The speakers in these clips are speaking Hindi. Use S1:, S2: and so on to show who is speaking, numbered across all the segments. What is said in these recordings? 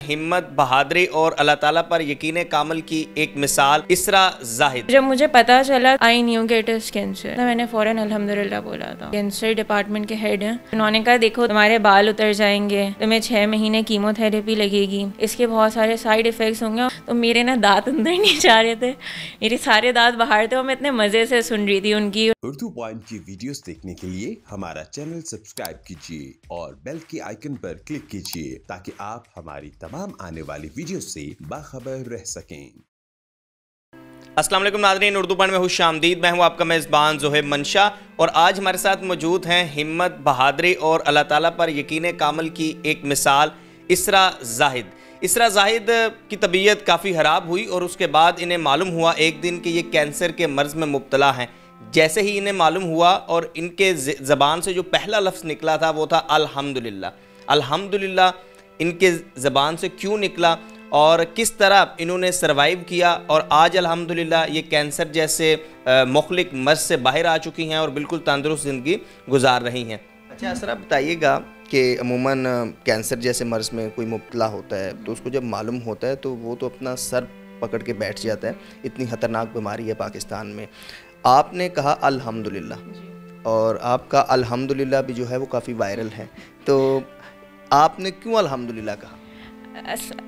S1: हिम्मत, बहादुरी और अल्लाह ताला पर यकीन कामिल की एक मिसाल इसरा जाहिद।
S2: जब मुझे पता चला आई न्यू कि इट इज कैंसर, मैंने फौरन अल्हम्दुलिल्लाह बोला था। कैंसर डिपार्टमेंट के हेड हैं, उन्होंने कहा देखो तुम्हारे बाल उतर जाएंगे, तुम्हें 6 महीने कीमोथेरेपी लगेगी, इसके बहुत सारे साइड इफेक्ट्स होंगे। तो मेरे ना दांत अंदर नहीं जा रहे थे, मेरे सारे दांत बाहर थे और मैं इतने मजे से सुन रही थी उनकी।
S3: उर्दू पॉइंट की वीडियोस देखने के लिए हमारा चैनल सब्सक्राइब कीजिए और बेल के आइकन पर क्लिक कीजिए ताकि आप हमारी तमाम आने वाली वीडियोस से बाखबर रह सकें।
S1: अस्सलाम वालेकुम नाज़रीन, उर्दू पॉइंट में खुशामदीद। मैं हूँ आपका मेज़बान ज़ोहेब मंशा और आज हमारे साथ मौजूद हैं हिम्मत, बहादुरी और अल्लाह ताला पर यकीन कामिल की एक मिसाल इसरा जाहिद। इसरा जाहिद की तबीयत काफ़ी ख़राब हुई और उसके बाद इन्हें मालूम हुआ एक दिन कि ये कैंसर के मर्ज़ में मुब्तला हैं। जैसे ही इन्हें मालूम हुआ और इनके ज़बान से जो पहला लफ्ज़ निकला था वो था अल्हम्दुलिल्लाह। अल्हम्दुलिल्लाह इनके ज़बान से क्यों निकला और किस तरह इन्होंने सर्वाइव किया और आज अल्हम्दुलिल्लाह ये कैंसर जैसे मुख्तलिफ मर्ज़ से बाहर आ चुकी हैं और बिल्कुल तंदुरुस्त ज़िंदगी गुजार रही हैं। अच्छा असरा बताइएगा कि अमूमन कैंसर जैसे मर्ज़ में कोई मुब्तला होता है तो उसको जब मालूम होता है तो वो तो अपना सर पकड़ के बैठ जाता है, इतनी ख़तरनाक बीमारी है पाकिस्तान में। आपने कहा अल्हम्दुलिल्लाह और आपका अल्हम्दुलिल्लाह भी जो है वो काफ़ी वायरल है, तो आपने क्यों अल्हम्दुलिल्लाह कहा?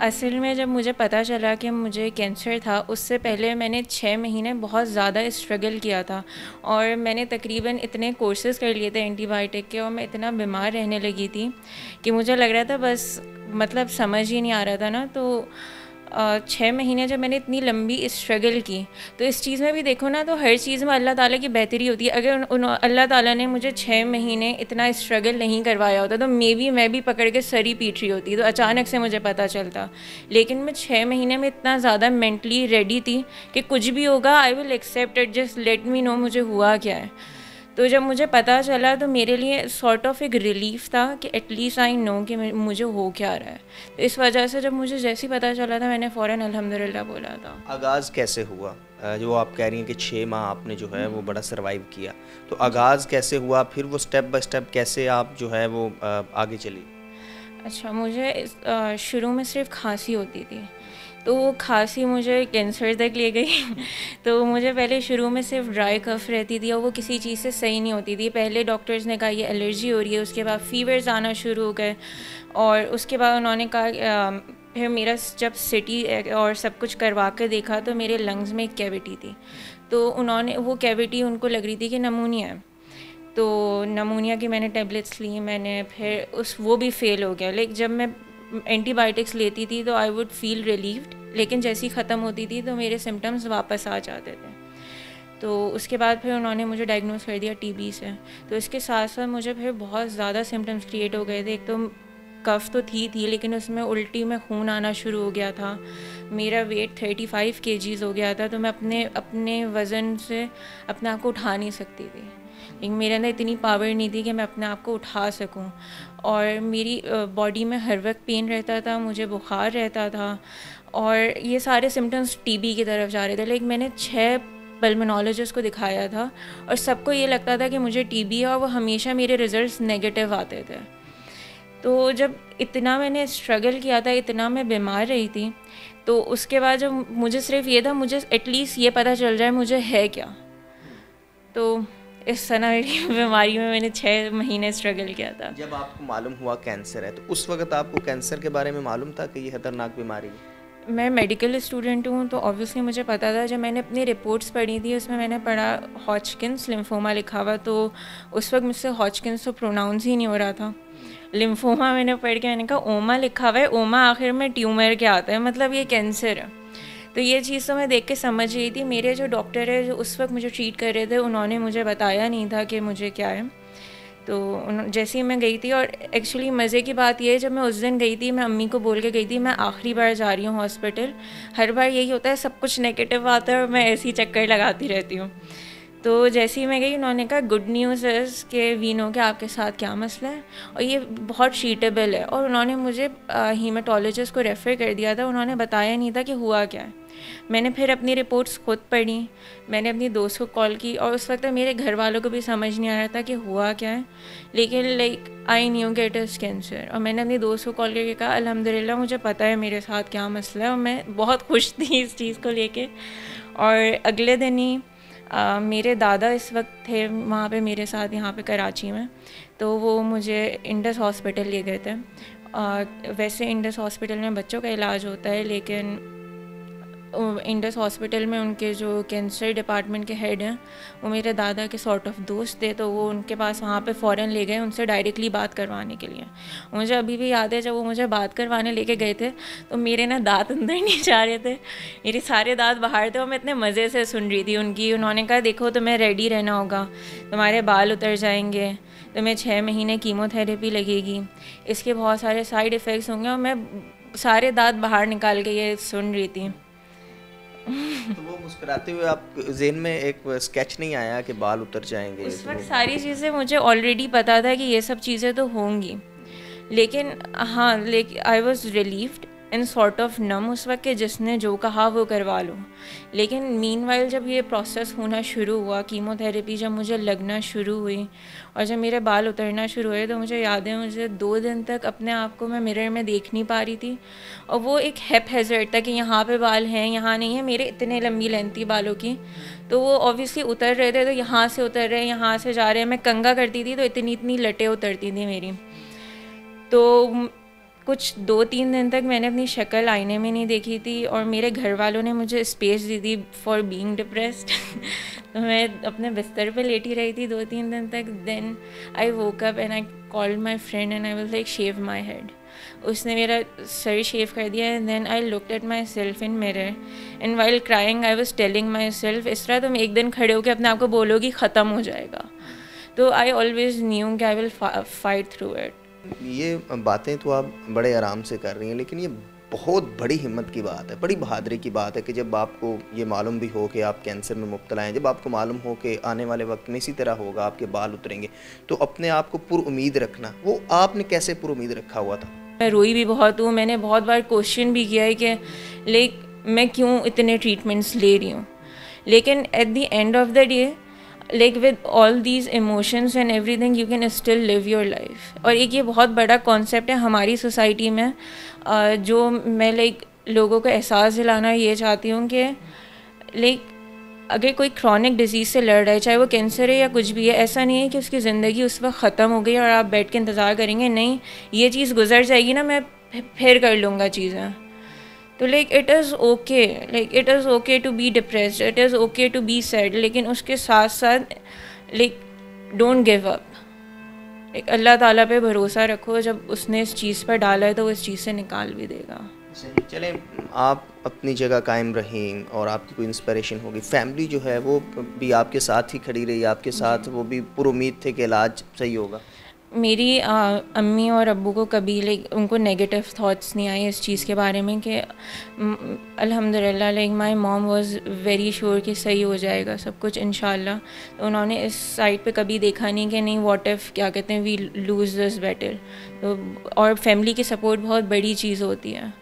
S2: असल में जब मुझे पता चला कि मुझे कैंसर था उससे पहले मैंने 6 महीने बहुत ज़्यादा स्ट्रगल किया था और मैंने तकरीबन इतने कोर्सेज़ कर लिए थे एंटीबायोटिक के और मैं इतना बीमार रहने लगी थी कि मुझे लग रहा था बस मतलब समझ ही नहीं आ रहा था ना। तो 6 महीने जब मैंने इतनी लंबी स्ट्रगल की तो इस चीज़ में भी देखो ना, तो हर चीज़ में अल्लाह ताला की बेहतरी होती है। अगर अल्लाह ताला ने मुझे 6 महीने इतना स्ट्रगल नहीं करवाया होता तो मैं भी पकड़ के सर ही पीट रही होती, तो अचानक से मुझे पता चलता। लेकिन मैं 6 महीने में इतना ज़्यादा मेंटली रेडी थी कि कुछ भी होगा I will accept it, just let me know मुझे हुआ क्या है। तो जब मुझे पता चला तो मेरे लिए सॉर्ट ऑफ एक रिलीफ था कि एटलीस्ट आई नो कि मुझे हो क्या रहा है। तो इस वजह से जब मुझे जैसे ही पता चला था मैंने फ़ौरन अल्हम्दुलिल्लाह बोला था।
S1: आगाज़ कैसे हुआ? जो आप कह रही हैं कि 6 माह आपने जो है वो बड़ा सर्वाइव किया, तो आगाज़ कैसे हुआ, फिर वो स्टेप बाय स्टेप कैसे आप जो है वो आगे चली?
S2: अच्छा, मुझे शुरू में सिर्फ खांसी होती थी, तो वो खांसी मुझे कैंसर तक ले गई तो मुझे पहले शुरू में सिर्फ ड्राई कफ रहती थी और वो किसी चीज़ से सही नहीं होती थी। पहले डॉक्टर्स ने कहा ये एलर्जी हो रही है, उसके बाद फीवर्स आना शुरू हो गए और उसके बाद उन्होंने कहा फिर मेरा जब सिटी और सब कुछ करवा कर देखा तो मेरे लंग्स में एक कैविटी थी, तो उन्होंने वो कैविटी उनको लग रही थी कि नमूनिया है। तो नमूनिया की मैंने टेबलेट्स ली, मैंने फिर वो भी फ़ेल हो गया। लेकिन जब मैं एंटीबायोटिक्स लेती थी तो आई वुड फील रिलीव्ड, लेकिन जैसी ख़त्म होती थी तो मेरे सिम्टम्स वापस आ जाते थे। तो उसके बाद फिर उन्होंने मुझे डायग्नोस कर दिया टीबी से। तो इसके साथ साथ मुझे फिर बहुत ज़्यादा सिम्टम्स क्रिएट हो गए थे। एक तो कफ तो थी लेकिन उसमें उल्टी में खून आना शुरू हो गया था। मेरा वेट 35 kgs हो गया था, तो मैं अपने वज़न से अपने आप को उठा नहीं सकती थी। लेकिन मेरे अंदर इतनी पावर नहीं थी कि मैं अपने आप को उठा सकूं और मेरी बॉडी में हर वक्त पेन रहता था, मुझे बुखार रहता था और ये सारे सिम्टम्स टीबी की तरफ जा रहे थे। लेकिन मैंने 6 पल्मोनोलॉजिस्ट को दिखाया था और सबको ये लगता था कि मुझे टीबी है और वो हमेशा मेरे रिज़ल्ट्स नेगेटिव आते थे। तो जब इतना मैंने स्ट्रगल किया था, इतना मैं बीमार रही थी, तो उसके बाद जब मुझे सिर्फ ये था मुझे एटलीस्ट ये पता चल जाए मुझे है क्या। तो इस तरह की बीमारी में मैंने 6 महीने स्ट्रगल किया था।
S1: जब आपको मालूम हुआ कैंसर है तो उस वक्त आपको कैंसर के बारे में मालूम था कि ये खतरनाक बीमारी है?
S2: मैं मेडिकल स्टूडेंट हूँ तो ऑब्वियसली मुझे पता था। जब मैंने अपनी रिपोर्ट्स पढ़ी थी उसमें मैंने पढ़ा हॉजकिंस लिम्फोमा लिखा हुआ, तो उस वक्त मुझसे हॉजकिंस तो प्रोनाउंस ही नहीं हो रहा था। लिम्फोमा मैंने पढ़ के मैंने कहा ओमा लिखा हुआ है, ओमा आखिर में ट्यूमर क्या आता है, मतलब ये कैंसर है। तो ये चीज़ तो मैं देख के समझ गई थी। मेरे जो डॉक्टर है जो उस वक्त मुझे ट्रीट कर रहे थे उन्होंने मुझे बताया नहीं था कि मुझे क्या है। तो जैसे ही मैं गई थी, और एक्चुअली मज़े की बात यह है जब मैं उस दिन गई थी मैं अम्मी को बोल के गई थी मैं आखिरी बार जा रही हूँ हॉस्पिटल। हर बार यही होता है, सब कुछ नेगेटिव आता है और मैं ऐसे ही चक्कर लगाती रहती हूँ। तो जैसे ही मैं गई उन्होंने कहा गुड न्यूज़ इज़ कि वी नो कि आपके साथ क्या मसला है और ये बहुत ट्रीटेबल है। और उन्होंने मुझे हीमेटोलॉजिस्ट को रेफ़र कर दिया था, उन्होंने बताया नहीं था कि हुआ क्या है। मैंने फिर अपनी रिपोर्ट्स खुद पढ़ी, मैंने अपनी दोस्त को कॉल की और उस वक्त मेरे घर वालों को भी समझ नहीं आ रहा था कि हुआ क्या है, लेकिन लाइक आई न्यू कि इट इज़ कैंसर। और मैंने अपनी दोस्त को कॉल करके कहा अल्हम्दुलिल्लाह मुझे पता है मेरे साथ क्या मसला है, और मैं बहुत खुश थी इस चीज़ को लेके। और अगले दिन ही मेरे दादा इस वक्त थे वहाँ पे मेरे साथ यहाँ पे कराची में, तो वो मुझे इंडस हॉस्पिटल ले गए थे। वैसे इंडस हॉस्पिटल में बच्चों का इलाज होता है, लेकिन इंडस हॉस्पिटल में उनके जो कैंसर डिपार्टमेंट के हेड हैं वो मेरे दादा के सॉर्ट ऑफ दोस्त थे, तो वो उनके पास वहाँ पे फ़ौरन ले गए उनसे डायरेक्टली बात करवाने के लिए। मुझे अभी भी याद है जब वो मुझे बात करवाने लेके गए थे तो मेरे ना दांत अंदर नहीं जा रहे थे, मेरे सारे दांत बाहर थे और मैं इतने मज़े से सुन रही थी उनकी। उन्होंने कहा देखो तुम्हें रेडी रहना होगा, तुम्हारे बाल उतर जाएंगे, तुम्हें 6 महीने कीमोथेरेपी लगेगी, इसके बहुत सारे साइड इफ़ेक्ट्स होंगे। और मैं सारे दांत बाहर निकाल के ये सुन रही थी।
S1: तो वो मुस्कुराते हुए आप ज़हन में एक स्केच नहीं आया कि बाल उतर जाएंगे?
S2: उस वक्त सारी चीज़ें मुझे ऑलरेडी पता था कि ये सब चीज़ें तो होंगी, लेकिन हाँ, लेकिन I was relieved and sort of numb उस वक्त कि जिसने जो कहा वो करवा लो। लेकिन मीनवाइल जब ये प्रोसेस होना शुरू हुआ, कीमोथेरेपी जब मुझे लगना शुरू हुई और जब मेरे बाल उतरना शुरू हुए, तो मुझे याद है मुझे 2 दिन तक अपने आप को मैं मिरर में देख नहीं पा रही थी। और वो एक हैज़र्ड था कि यहाँ पे बाल हैं, यहाँ नहीं है। मेरे इतने लंबी लेंथ थी बालों की, तो वो ऑब्वियसली उतर रहे थे, तो यहाँ से उतर रहे हैं, यहाँ से जा रहे हैं। मैं कंघा करती थी तो इतनी इतनी लटें उतरती थी मेरी। तो कुछ 2-3 दिन तक मैंने अपनी शक्ल आईने में नहीं देखी थी और मेरे घर वालों ने मुझे स्पेस दी थी फॉर बीइंग डिप्रेस्ड। तो मैं अपने बिस्तर पे लेटी रही थी 2-3 दिन तक। Then I woke up and I called my friend and I was like shave my head. उसने मेरा सर शेव कर दिया and then I looked at myself in mirror and while crying I was telling myself, इस तरह तुम एक दिन खड़े होकर अपने आप को बोलोगी ख़त्म हो जाएगा। तो आई ऑलवेज न्यू कि I will fight through it.
S1: ये बातें तो आप बड़े आराम से कर रही हैं, लेकिन ये बहुत बड़ी हिम्मत की बात है, बड़ी बहादुरी की बात है कि जब आपको ये मालूम भी हो कि आप कैंसर में मुब्तला हैं, जब आपको मालूम हो कि आने वाले वक्त में इसी तरह होगा, आपके बाल उतरेंगे, तो अपने आप को पुरुमीद रखना, वो आपने कैसे पुरुमीद रखा हुआ था?
S2: मैं रोई भी बहुत हूँ, मैंने बहुत बार क्वेश्चन भी किया है कि लाइक मैं क्यों इतने ट्रीटमेंट्स ले रही हूँ, लेकिन at the end of the day like with all these emotions and everything you can still live your life. और एक ये बहुत बड़ा कॉन्सेप्ट है हमारी सोसाइटी में, जो मैं लाइक लोगों को एहसास दिलाना ये चाहती हूँ कि लाइक अगर कोई क्रॉनिक डिजीज़ से लड़ रहा है, चाहे वो कैंसर है या कुछ भी है, ऐसा नहीं है कि उसकी ज़िंदगी उस वक्त ख़त्म हो गई और आप बैठ के इंतज़ार करेंगे, नहीं ये चीज़ गुजर जाएगी ना, मैं फिर कर लूँगा चीज़ें। तो like it is okay to be depressed, it is okay to be sad, लेकिन उसके साथ साथ like don't give up. Like Allah ताला पे भरोसा रखो, जब उसने इस चीज़ पर डाला है तो वो इस चीज़ से निकाल भी देगा।
S1: सही, चलें आप अपनी जगह कायम रहीं और आपकी कोई इंस्पिरेशन होगी, फैमिली जो है वो भी आपके साथ ही खड़ी रही, आपके साथ वो भी पुरुमीद थे कि इलाज सही होगा?
S2: मेरी अम्मी और अब्बू को कभी लाइक उनको नेगेटिव थॉट्स नहीं आए इस चीज़ के बारे में कि अल्हम्दुलिल्लाह like my mom was very sure कि सही हो जाएगा सब कुछ इंशाल्लाह। तो उन्होंने इस साइड पे कभी देखा नहीं कि नहीं व्हाट इफ़ क्या कहते हैं वी लूज़ दिस बैटल। तो और फैमिली की सपोर्ट बहुत बड़ी चीज़ होती है।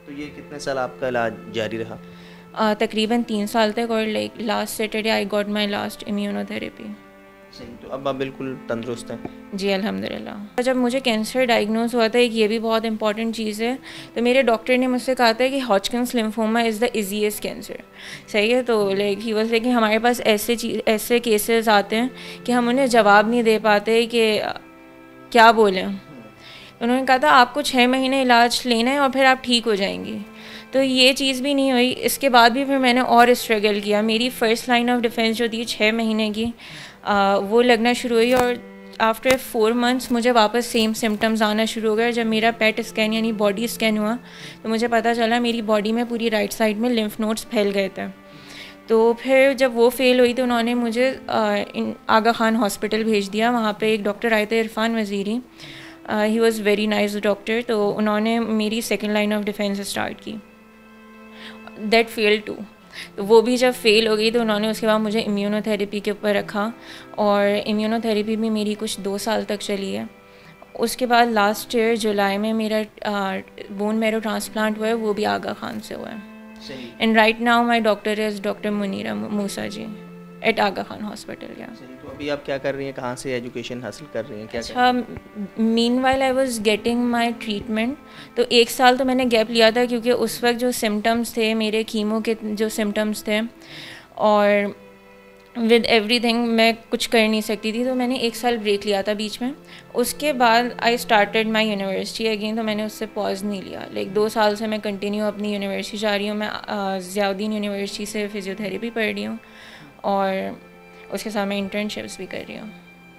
S1: तो ये कितने साल आपका इलाज जारी रहा?
S2: तकरीबन 3 साल तक, और like last Saturday I got my last immunotherapy.
S1: सही, तो अब आप बिल्कुल तंदुरुस्त हैं?
S2: जी अल्हम्दुलिल्लाह। जब मुझे कैंसर डायग्नोज हुआ था, एक ये भी बहुत इंपॉर्टेंट चीज़ है, तो मेरे डॉक्टर ने मुझसे कहा था कि Hodgkin's lymphoma is the easiest cancer. सही है, तो लाइक ही वाज लाइक हमारे पास ऐसे केसेस आते हैं कि हम उन्हें जवाब नहीं दे पाते कि क्या बोलें। उन्होंने कहा था आपको 6 महीने इलाज लेना है और फिर आप ठीक हो जाएंगी। तो ये चीज़ भी नहीं हुई। इसके बाद भी फिर मैंने और स्ट्रगल किया। मेरी फ़र्स्ट लाइन ऑफ डिफेंस जो थी 6 महीने की, वो लगना शुरू हुई और आफ्टर 4 मंथ्स मुझे वापस सेम सिम्टम्स आना शुरू हो गए। जब मेरा पेट स्कैन यानी बॉडी स्कैन हुआ तो मुझे पता चला मेरी बॉडी में पूरी राइट साइड में लिम्फ नोड्स फैल गए थे। तो फिर जब वो फेल हुई तो उन्होंने मुझे आगा खान हॉस्पिटल भेज दिया। वहाँ पे एक डॉक्टर आए थे, Irfan Waziri, he was very nice doctor. तो उन्होंने मेरी second line of defence start की। That fail too. तो वो भी जब फेल हो गई तो उन्होंने उसके बाद मुझे इम्यूनोथेरेपी के ऊपर रखा, और इम्यूनोथेरेपी भी मेरी कुछ 2 साल तक चली है। उसके बाद लास्ट ईयर जुलाई में मेरा बोन मैरो ट्रांसप्लांट हुआ है, वो भी आगा खान से हुआ है। And right now my doctor is doctor Munira Musa ji at Aga Khan hospital. या
S1: तो अभी आप क्या कर रही हैं, कहाँ से एजुकेशन हासिल कर रही हैं, क्या
S2: अच्छा, meanwhile I was getting my treatment. तो 1 साल तो मैंने गैप लिया था क्योंकि उस वक्त जो सिम्टम्स थे मेरे कीमो के जो सिम्टम्स थे और विद एवरीथिंग मैं कुछ कर नहीं सकती थी, तो मैंने 1 साल ब्रेक लिया था बीच में। उसके बाद I started my university again, तो मैंने उससे पॉज नहीं लिया। लाइक 2 साल से मैं कंटिन्यू अपनी यूनिवर्सिटी जा रही हूँ। मैं ज़ियाउद्दीन यूनिवर्सिटी से फिजियोथेरेपी पढ़ रही हूँ और उसके साथ मैं इंटर्नशिप्स भी कर रही हूँ।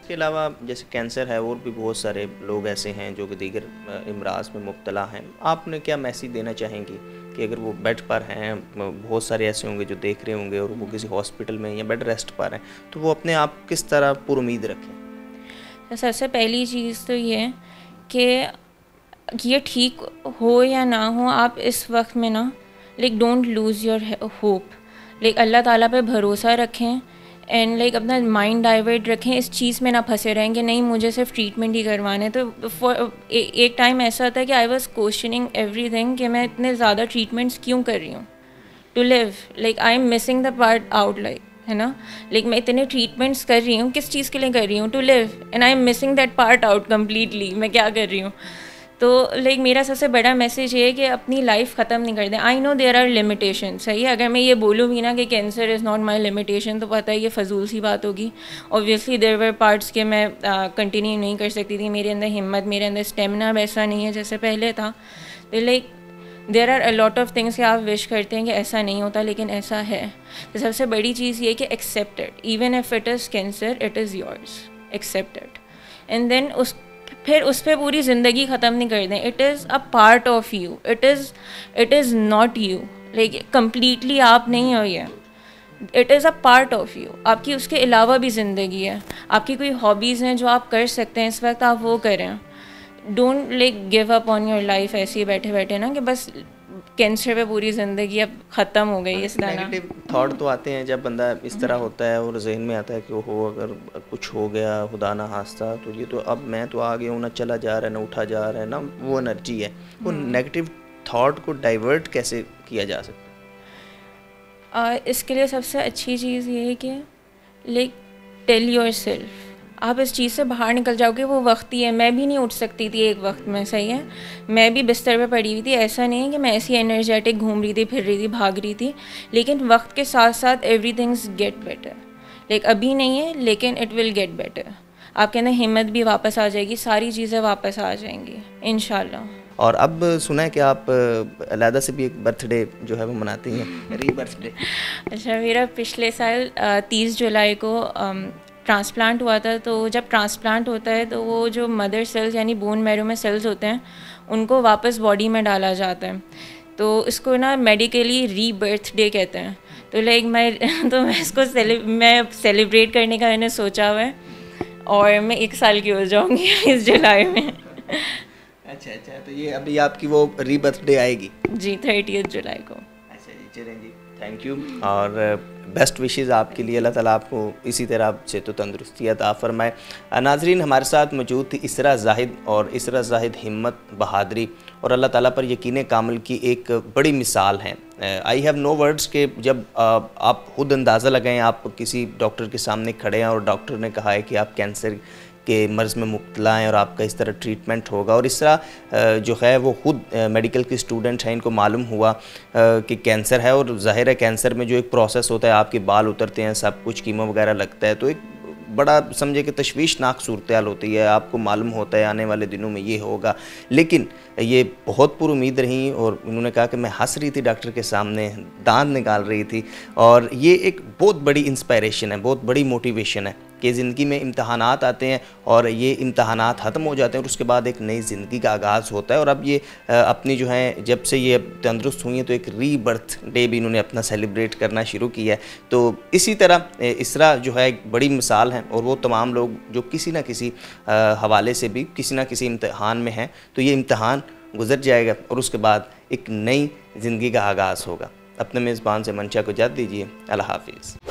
S1: इसके अलावा जैसे कैंसर है और भी बहुत सारे लोग ऐसे हैं जो कि दीगर अमराज में मुब्तला हैं, आपने क्या मैसेज देना चाहेंगी कि अगर वो बेड पर हैं, बहुत सारे ऐसे होंगे जो देख रहे होंगे और वो किसी हॉस्पिटल में या बेड रेस्ट पर हैं, तो वो अपने आप किस तरह पुरुमीद रखें?
S2: तो सबसे पहली चीज़ तो ये कि ये ठीक हो या ना हो, आप इस वक्त में ना like don't lose your hope. Like Allah ताला पे भरोसा रखें एंड लाइक अपना माइंड डाइवर्ट रखें, इस चीज़ में ना फंसे रहें कि नहीं मुझे सिर्फ ट्रीटमेंट ही करवाना है। तो एक टाइम ऐसा था कि आई वॉज क्वेश्चनिंग एवरीथिंग कि मैं इतने ज़्यादा ट्रीटमेंट्स क्यों कर रही हूँ to live. Like I am missing the part out, like है ना, लाइक मैं इतने ट्रीटमेंट्स कर रही हूँ, किस चीज़ के लिए कर रही हूँ? To live, and I am missing that part out completely. मैं क्या कर रही हूँ? तो लाइक मेरा सबसे बड़ा मैसेज ये है कि अपनी लाइफ ख़त्म नहीं कर दें। I know there are limitation, सही है। अगर मैं ये बोलूँ भी ना कि cancer is not my limitation, तो पता है ये फजूल सी बात होगी। ऑब्वियसली देयर वर पार्ट्स के मैं कंटिन्यू नहीं कर सकती थी, मेरे अंदर हिम्मत, मेरे अंदर स्टेमिना वैसा नहीं है जैसे पहले था। तो like there are a lot of things कि आप विश करते हैं कि ऐसा नहीं होता, लेकिन ऐसा है। तो सबसे बड़ी चीज़ ये कि accept it, even if it is cancer, it is yours, accept it. And then फिर उस पर पूरी ज़िंदगी ख़त्म नहीं कर दें। It is a part of you, it is not you, like completely आप नहीं हो ये। It is a part of you. आपकी उसके अलावा भी ज़िंदगी है, आपकी कोई हॉबीज़ हैं जो आप कर सकते हैं इस वक्त, आप वो करें। Don't like give up on your life ऐसे ही बैठे बैठे ना कि बस कैंसर पे पूरी ज़िंदगी अब ख़त्म हो गई। इस तरह
S1: नेगेटिव थॉट तो आते हैं जब बंदा इस तरह होता है और जहन में आता है कि ओहो अगर कुछ हो गया, खुदा ना हादसा, तो ये तो अब मैं तो आ गया हूँ, ना चला जा रहा है ना उठा जा रहा है ना, वो एनर्जी है। वो नेगेटिव थॉट को डाइवर्ट कैसे किया जा सकता है?
S2: इसके लिए सबसे अच्छी चीज़ ये है कि लाइक टेल योर सेल्फ, आप इस चीज़ से बाहर निकल जाओगे। वो वक्त ही है, मैं भी नहीं उठ सकती थी एक वक्त में, सही है। मैं भी बिस्तर पे पड़ी हुई थी, ऐसा नहीं है कि मैं ऐसी एनर्जेटिक घूम रही थी, फिर रही थी, भाग रही थी। लेकिन वक्त के साथ साथ एवरीथिंग्स गेट बेटर। लाइक अभी नहीं है लेकिन इट विल गेट बेटर। आपके अंदर हिम्मत भी वापस आ जाएगी, सारी चीज़ें वापस आ जाएंगी इंशाल्लाह।
S1: और अब सुना है कि आप अलहदा से भी एक बर्थडे जो है वो मनाती हैं, री बर्थडे।
S2: अच्छा, मेरा पिछले साल 30 जुलाई को ट्रांसप्लांट हुआ था। तो जब ट्रांसप्लांट होता है तो वो जो मदर सेल्स यानी बोन मैरो में सेल्स होते हैं उनको वापस बॉडी में डाला जाता है। तो इसको ना मेडिकली री बर्थ डे कहते हैं। तो लाइक मैं इसको सेलिब्रेट करने का मैंने सोचा हुआ है और मैं 1 साल की हो जाऊंगी इस जुलाई में।
S1: अच्छा, तो ये अभी आपकी वो री बर्थडे आएगी
S2: जी 30 जुलाई को।
S1: अच्छा जी, चलें जी, थैंक यू और बेस्ट विशेज़ आपके लिए। अल्लाह ताला आपको इसी तरह से तो तंदुरुस्ती अता फरमाए। नाजरीन, हमारे साथ मौजूद थी इसरा जाहिद, और इसरा जाहिद हिम्मत, बहादरी और अल्लाह ताला पर यकीन कामिल की एक बड़ी मिसाल हैं। आई हैव नो वर्ड्स के जब आप खुद अंदाज़ा लगाएं, आप किसी डॉक्टर के सामने खड़े हैं और डॉक्टर ने कहा है कि आप कैंसर के मर्ज़ में मुब्तला हैं और आपका इस तरह ट्रीटमेंट होगा, और इस तरह जो है वो ख़ुद मेडिकल की स्टूडेंट हैं, इनको मालूम हुआ कि कैंसर है। और ज़ाहिर है कैंसर में जो एक प्रोसेस होता है, आपके बाल उतरते हैं, सब कुछ कीमो वगैरह लगता है, तो एक बड़ा समझे कि तशवीशनाक सूरत हाल होती है। आपको मालूम होता है आने वाले दिनों में ये होगा, लेकिन ये बहुत पुरुमीद रहीं और उन्होंने कहा कि मैं हंस रही थी डॉक्टर के सामने, दांत निकाल रही थी। और ये एक बहुत बड़ी इंस्पायरेशन है, बहुत बड़ी मोटिवेशन है कि ज़िंदगी में इम्तहानात आते हैं और ये इम्तहानात ख़त्म हो जाते हैं और उसके बाद एक नई ज़िंदगी का आगाज़ होता है। और अब ये अपनी जो है जब से ये तंदुरुस्त हुई हैं तो एक री बर्थ डे भी इन्होंने अपना सेलिब्रेट करना शुरू किया है। तो इसी तरह इसरा जो है एक बड़ी मिसाल है, और वो तमाम लोग जो किसी न किसी हवाले से भी किसी न किसी इम्तहान में हैं, तो ये इम्तहान गुजर जाएगा और उसके बाद एक नई ज़िंदगी का आगाज़ होगा। अपने मेज़बान से मंशा को इजाज़त दीजिए। अल्लाह हाफिज़।